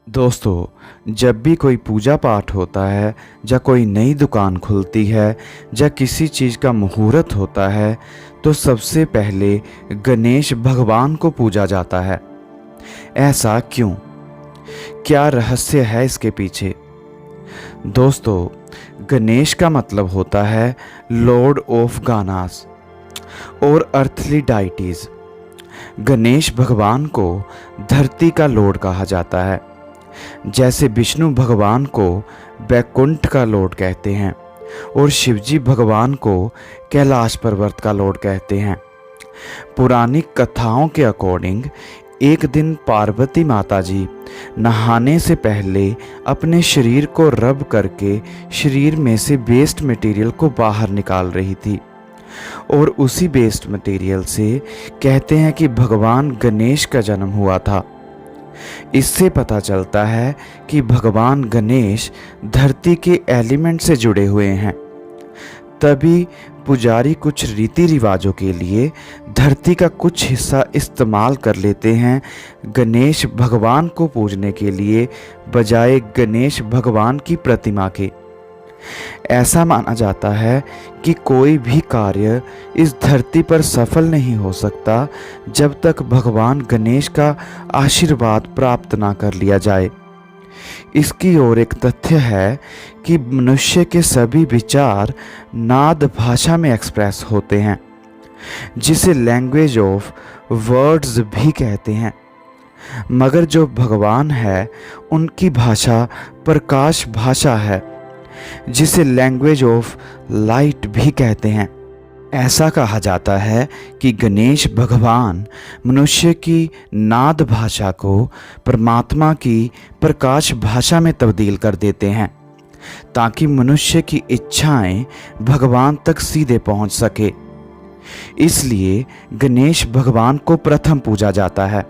दोस्तों, जब भी कोई पूजा पाठ होता है या कोई नई दुकान खुलती है या किसी चीज़ का मुहूर्त होता है तो सबसे पहले गणेश भगवान को पूजा जाता है। ऐसा क्यों? क्या रहस्य है इसके पीछे? दोस्तों, गणेश का मतलब होता है लॉर्ड ऑफ गानास और अर्थली डाइटीज। गणेश भगवान को धरती का लॉर्ड कहा जाता है, जैसे विष्णु भगवान को बैकुंठ का लॉर्ड कहते हैं और शिवजी भगवान को कैलाश पर्वत का लॉर्ड कहते हैं। पुरानी कथाओं के अकॉर्डिंग एक दिन पार्वती माता जी नहाने से पहले अपने शरीर को रब करके शरीर में से वेस्ट मटेरियल को बाहर निकाल रही थी और उसी वेस्ट मटेरियल से कहते हैं कि भगवान गणेश का जन्म हुआ था। इससे पता चलता है कि भगवान गणेश धरती के एलिमेंट से जुड़े हुए हैं। तभी पुजारी कुछ रीति रिवाजों के लिए धरती का कुछ हिस्सा इस्तेमाल कर लेते हैं गणेश भगवान को पूजने के लिए, बजाय गणेश भगवान की प्रतिमा के। ऐसा माना जाता है कि कोई भी कार्य इस धरती पर सफल नहीं हो सकता जब तक भगवान गणेश का आशीर्वाद प्राप्त ना कर लिया जाए। इसकी ओर एक तथ्य है कि मनुष्य के सभी विचार नाद भाषा में एक्सप्रेस होते हैं, जिसे लैंग्वेज ऑफ वर्ड्स भी कहते हैं। मगर जो भगवान है उनकी भाषा प्रकाश भाषा है, जिसे लैंग्वेज ऑफ लाइट भी कहते हैं। ऐसा कहा जाता है कि गणेश भगवान मनुष्य की नाद भाषा को परमात्मा की प्रकाश भाषा में तब्दील कर देते हैं, ताकि मनुष्य की इच्छाएं भगवान तक सीधे पहुंच सके। इसलिए गणेश भगवान को प्रथम पूजा जाता है।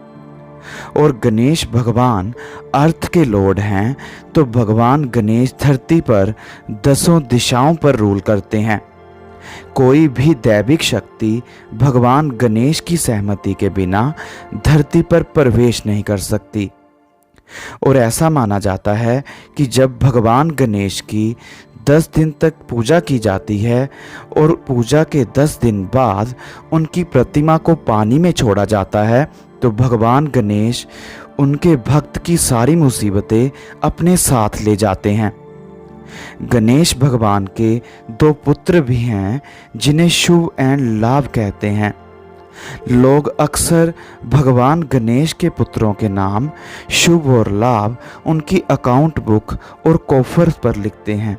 और गणेश भगवान अर्थ के लॉर्ड हैं, तो भगवान गणेश धरती पर 10 दिशाओं पर रूल करते हैं। कोई भी दैविक शक्ति भगवान गणेश की सहमति के बिना धरती पर प्रवेश नहीं कर सकती। और ऐसा माना जाता है कि जब भगवान गणेश की 10 दिन तक पूजा की जाती है और पूजा के 10 दिन बाद उनकी प्रतिमा को पानी में छोड़ा जाता है, तो भगवान गणेश उनके भक्त की सारी मुसीबतें अपने साथ ले जाते हैं। गणेश भगवान के 2 पुत्र भी हैं, जिन्हें शुभ एंड लाभ कहते हैं। लोग अक्सर भगवान गणेश के पुत्रों के नाम शुभ और लाभ उनकी अकाउंट बुक और कोफर पर लिखते हैं।